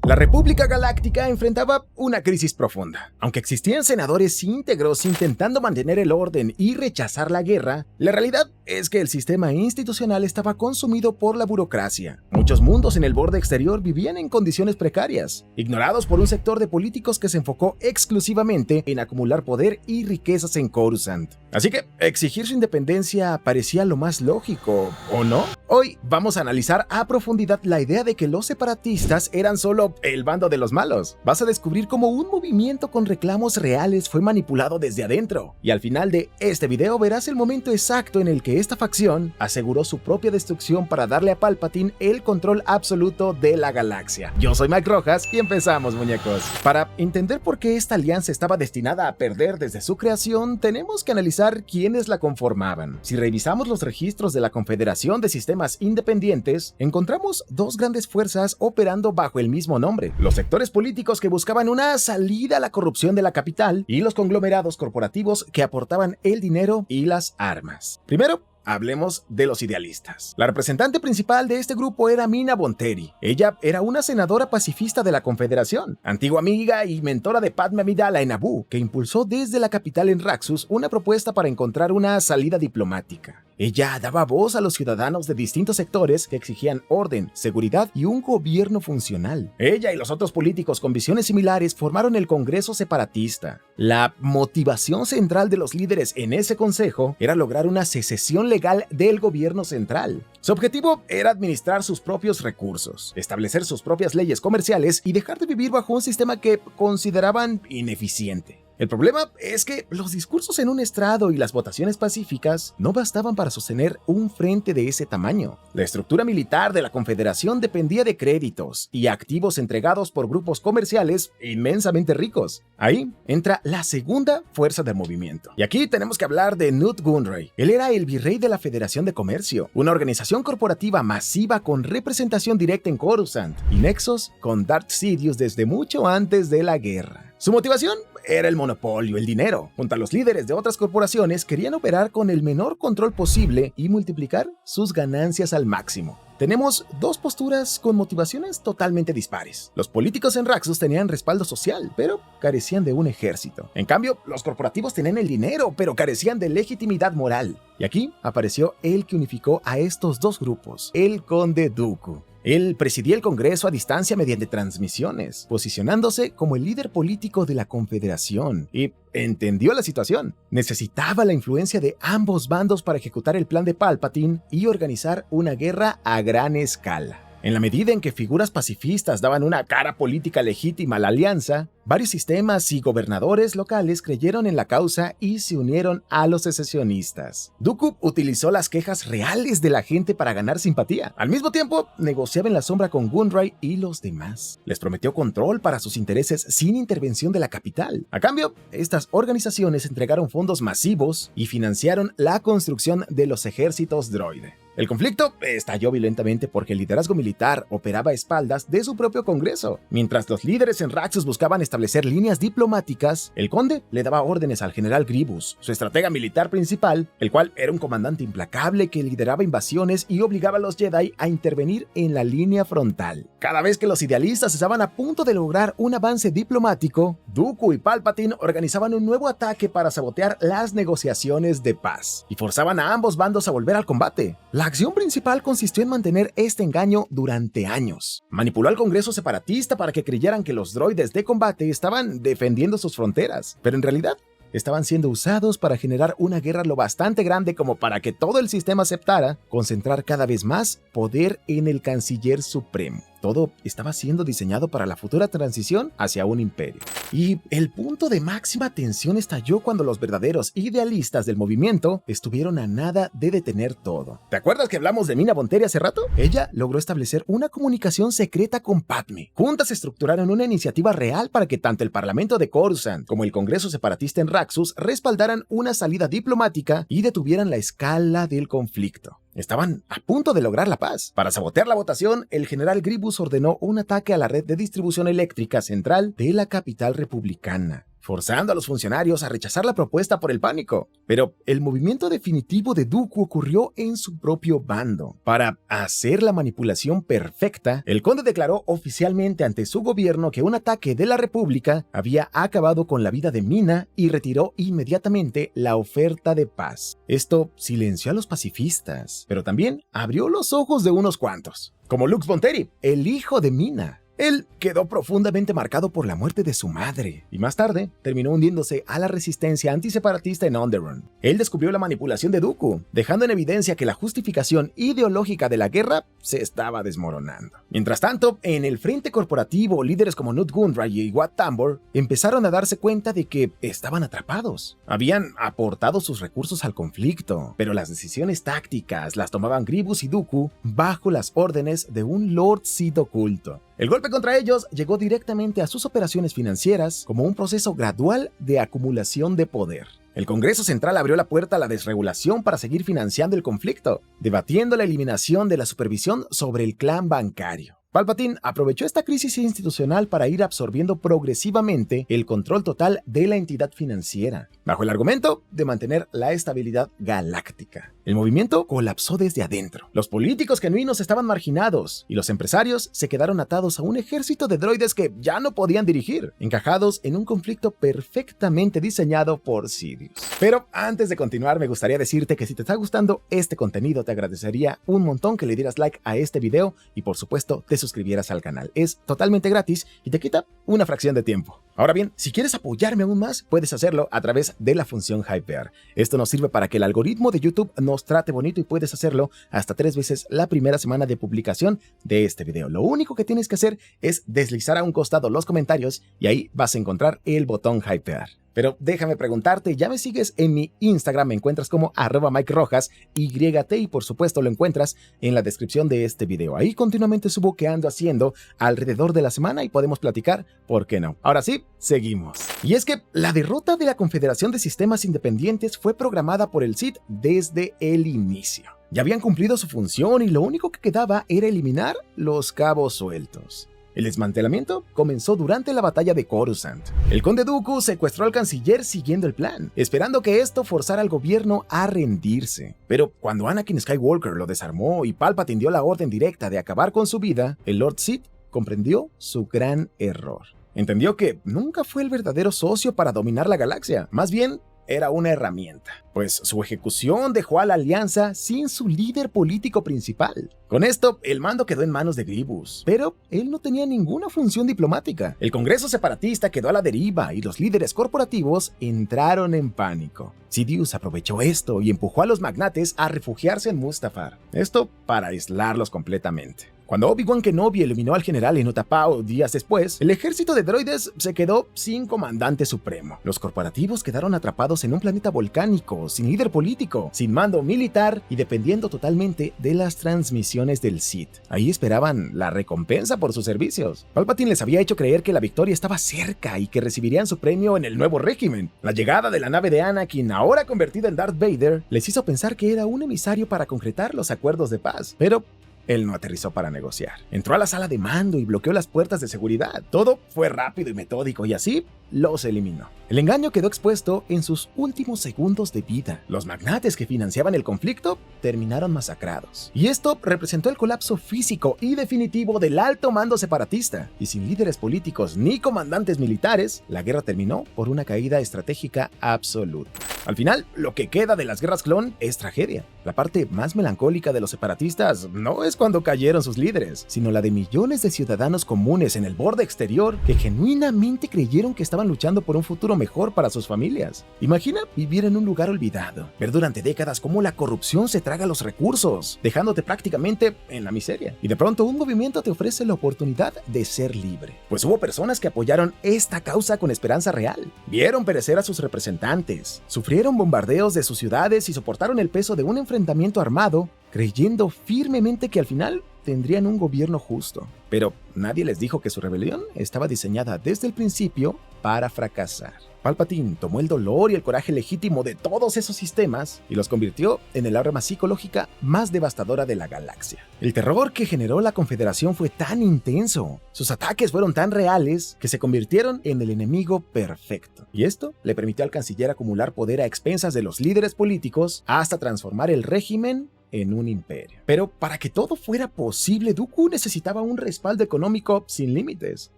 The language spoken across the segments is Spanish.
La República Galáctica enfrentaba una crisis profunda. Aunque existían senadores íntegros intentando mantener el orden y rechazar la guerra, la realidad es que el sistema institucional estaba consumido por la burocracia. Muchos mundos en el borde exterior vivían en condiciones precarias, ignorados por un sector de políticos que se enfocó exclusivamente en acumular poder y riquezas en Coruscant. Así que exigir su independencia parecía lo más lógico, ¿o no? Hoy vamos a analizar a profundidad la idea de que los separatistas eran solo el bando de los malos. Vas a descubrir cómo un movimiento con reclamos reales fue manipulado desde adentro. Y al final de este video verás el momento exacto en el que esta facción aseguró su propia destrucción para darle a Palpatine el control absoluto de la galaxia. Yo soy Mike Rojas y empezamos, muñecos. Para entender por qué esta alianza estaba destinada a perder desde su creación, tenemos que analizar quiénes la conformaban. Si revisamos los registros de la Confederación de Sistemas Independientes, encontramos dos grandes fuerzas operando bajo el mismo nombre: los sectores políticos que buscaban una salida a la corrupción de la capital y los conglomerados corporativos que aportaban el dinero y las armas. Primero, hablemos de los idealistas. La representante principal de este grupo era Mina Bonteri. Ella era una senadora pacifista de la Confederación, antigua amiga y mentora de Padme Amidala en Naboo, que impulsó desde la capital en Raxus una propuesta para encontrar una salida diplomática. Ella daba voz a los ciudadanos de distintos sectores que exigían orden, seguridad y un gobierno funcional. Ella y los otros políticos con visiones similares formaron el Congreso Separatista. La motivación central de los líderes en ese consejo era lograr una secesión legal del gobierno central. Su objetivo era administrar sus propios recursos, establecer sus propias leyes comerciales y dejar de vivir bajo un sistema que consideraban ineficiente. El problema es que los discursos en un estrado y las votaciones pacíficas no bastaban para sostener un frente de ese tamaño. La estructura militar de la Confederación dependía de créditos y activos entregados por grupos comerciales inmensamente ricos. Ahí entra la segunda fuerza del movimiento. Y aquí tenemos que hablar de Nute Gunray. Él era el virrey de la Federación de Comercio, una organización corporativa masiva con representación directa en Coruscant y nexos con Darth Sidious desde mucho antes de la guerra. Su motivación era el monopolio, el dinero. Junto a los líderes de otras corporaciones, querían operar con el menor control posible y multiplicar sus ganancias al máximo. Tenemos dos posturas con motivaciones totalmente dispares. Los políticos en Raxus tenían respaldo social, pero carecían de un ejército. En cambio, los corporativos tenían el dinero, pero carecían de legitimidad moral. Y aquí apareció el que unificó a estos dos grupos, el Conde Dooku. Él presidía el Congreso a distancia mediante transmisiones, posicionándose como el líder político de la Confederación, y entendió la situación. Necesitaba la influencia de ambos bandos para ejecutar el plan de Palpatine y organizar una guerra a gran escala. En la medida en que figuras pacifistas daban una cara política legítima a la alianza, varios sistemas y gobernadores locales creyeron en la causa y se unieron a los secesionistas. Dooku utilizó las quejas reales de la gente para ganar simpatía. Al mismo tiempo, negociaba en la sombra con Gunray y los demás. Les prometió control para sus intereses sin intervención de la capital. A cambio, estas organizaciones entregaron fondos masivos y financiaron la construcción de los ejércitos droide. El conflicto estalló violentamente porque el liderazgo militar operaba a espaldas de su propio Congreso. Mientras los líderes en Raxus buscaban establecer líneas diplomáticas, el conde le daba órdenes al general Grievous, su estratega militar principal, el cual era un comandante implacable que lideraba invasiones y obligaba a los Jedi a intervenir en la línea frontal. Cada vez que los idealistas estaban a punto de lograr un avance diplomático, Dooku y Palpatine organizaban un nuevo ataque para sabotear las negociaciones de paz y forzaban a ambos bandos a volver al combate. La acción principal consistió en mantener este engaño durante años. Manipuló al Congreso Separatista para que creyeran que los droides de combate estaban defendiendo sus fronteras, pero en realidad estaban siendo usados para generar una guerra lo bastante grande como para que todo el sistema aceptara concentrar cada vez más poder en el Canciller Supremo. Todo estaba siendo diseñado para la futura transición hacia un imperio. Y el punto de máxima tensión estalló cuando los verdaderos idealistas del movimiento estuvieron a nada de detener todo. ¿Te acuerdas que hablamos de Mina Bonteri hace rato? Ella logró establecer una comunicación secreta con Padme. Juntas estructuraron una iniciativa real para que tanto el Parlamento de Coruscant como el Congreso Separatista en Raxus respaldaran una salida diplomática y detuvieran la escala del conflicto. Estaban a punto de lograr la paz. Para sabotear la votación, el general Grievous ordenó un ataque a la red de distribución eléctrica central de la capital republicana. forzando a los funcionarios a rechazar la propuesta por el pánico. Pero el movimiento definitivo de Dooku ocurrió en su propio bando. Para hacer la manipulación perfecta, el conde declaró oficialmente ante su gobierno que un ataque de la República había acabado con la vida de Mina y retiró inmediatamente la oferta de paz. Esto silenció a los pacifistas, pero también abrió los ojos de unos cuantos, como Lux Bonteri, el hijo de Mina. Él quedó profundamente marcado por la muerte de su madre y más tarde terminó hundiéndose a la resistencia antiseparatista en Onderon. Él descubrió la manipulación de Dooku, dejando en evidencia que la justificación ideológica de la guerra se estaba desmoronando. Mientras tanto, en el frente corporativo, líderes como Nute Gunray y Wat Tambor empezaron a darse cuenta de que estaban atrapados. Habían aportado sus recursos al conflicto, pero las decisiones tácticas las tomaban Grievous y Dooku bajo las órdenes de un Lord Sith oculto. El golpe contra ellos llegó directamente a sus operaciones financieras como un proceso gradual de acumulación de poder. El Congreso Central abrió la puerta a la desregulación para seguir financiando el conflicto, debatiendo la eliminación de la supervisión sobre el clan bancario. Palpatine aprovechó esta crisis institucional para ir absorbiendo progresivamente el control total de la entidad financiera, bajo el argumento de mantener la estabilidad galáctica. El movimiento colapsó desde adentro. Los políticos genuinos estaban marginados y los empresarios se quedaron atados a un ejército de droides que ya no podían dirigir, encajados en un conflicto perfectamente diseñado por Sidious. Pero antes de continuar, me gustaría decirte que si te está gustando este contenido, te agradecería un montón que le dieras like a este video y por supuesto te suscribieras al canal. Es totalmente gratis y te quita una fracción de tiempo. Ahora bien, si quieres apoyarme aún más, puedes hacerlo a través de la función Hypear. Esto nos sirve para que el algoritmo de YouTube nos trate bonito y puedes hacerlo hasta 3 veces la primera semana de publicación de este video. Lo único que tienes que hacer es deslizar a un costado los comentarios y ahí vas a encontrar el botón Hypear. Pero déjame preguntarte, ¿ya me sigues en mi Instagram? Me encuentras como @MikeRojas, YT, y por supuesto lo encuentras en la descripción de este video. Ahí continuamente subo qué ando haciendo alrededor de la semana y podemos platicar, ¿por qué no? Ahora sí, seguimos. Y es que la derrota de la Confederación de Sistemas Independientes fue programada por el Sith desde el inicio. Ya habían cumplido su función y lo único que quedaba era eliminar los cabos sueltos. El desmantelamiento comenzó durante la batalla de Coruscant. El conde Dooku secuestró al canciller siguiendo el plan, esperando que esto forzara al gobierno a rendirse. Pero cuando Anakin Skywalker lo desarmó y Palpatine dio la orden directa de acabar con su vida, el Lord Sith comprendió su gran error. Entendió que nunca fue el verdadero socio para dominar la galaxia, más bien era una herramienta, pues su ejecución dejó a la alianza sin su líder político principal. Con esto, el mando quedó en manos de Grievous, pero él no tenía ninguna función diplomática. El Congreso separatista quedó a la deriva y los líderes corporativos entraron en pánico. Sidious aprovechó esto y empujó a los magnates a refugiarse en Mustafar, esto para aislarlos completamente. Cuando Obi-Wan Kenobi eliminó al general en Utapau días después, el ejército de droides se quedó sin comandante supremo. Los corporativos quedaron atrapados en un planeta volcánico, sin líder político, sin mando militar y dependiendo totalmente de las transmisiones del Sith. Ahí esperaban la recompensa por sus servicios. Palpatine les había hecho creer que la victoria estaba cerca y que recibirían su premio en el nuevo régimen. La llegada de la nave de Anakin, ahora convertida en Darth Vader, les hizo pensar que era un emisario para concretar los acuerdos de paz. Pero él no aterrizó para negociar. Entró a la sala de mando y bloqueó las puertas de seguridad. Todo fue rápido y metódico y así los eliminó. El engaño quedó expuesto en sus últimos segundos de vida. Los magnates que financiaban el conflicto terminaron masacrados. Y esto representó el colapso físico y definitivo del alto mando separatista. Y sin líderes políticos ni comandantes militares, la guerra terminó por una caída estratégica absoluta. Al final, lo que queda de las guerras clon es tragedia. La parte más melancólica de los separatistas no es cuando cayeron sus líderes, sino la de millones de ciudadanos comunes en el borde exterior que genuinamente creyeron que estaban luchando por un futuro mejor para sus familias. Imagina vivir en un lugar olvidado, ver durante décadas cómo la corrupción se traga los recursos, dejándote prácticamente en la miseria. Y de pronto un movimiento te ofrece la oportunidad de ser libre. Pues hubo personas que apoyaron esta causa con esperanza real. Vieron perecer a sus representantes, sufrieron bombardeos de sus ciudades y soportaron el peso de un enfrentamiento armado, creyendo firmemente que al final tendrían un gobierno justo. Pero nadie les dijo que su rebelión estaba diseñada desde el principio para fracasar. Palpatine tomó el dolor y el coraje legítimo de todos esos sistemas y los convirtió en el arma psicológica más devastadora de la galaxia. El terror que generó la Confederación fue tan intenso, sus ataques fueron tan reales que se convirtieron en el enemigo perfecto. Y esto le permitió al canciller acumular poder a expensas de los líderes políticos hasta transformar el régimen en un imperio. Pero para que todo fuera posible, Dooku necesitaba un respaldo económico sin límites.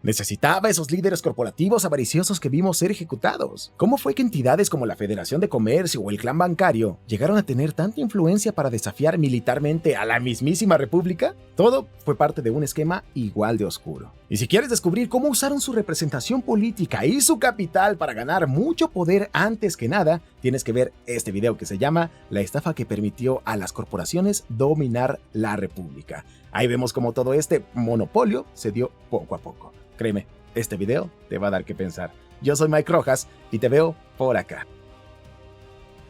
Necesitaba esos líderes corporativos avariciosos que vimos ser ejecutados. ¿Cómo fue que entidades como la Federación de Comercio o el Clan Bancario llegaron a tener tanta influencia para desafiar militarmente a la mismísima República? Todo fue parte de un esquema igual de oscuro. Y si quieres descubrir cómo usaron su representación política y su capital para ganar mucho poder antes que nada, tienes que ver este video que se llama La estafa que permitió a las corporaciones dominar la República. Ahí vemos cómo todo este monopolio se dio poco a poco. Créeme, este video te va a dar que pensar. Yo soy Mike Rojas y te veo por acá.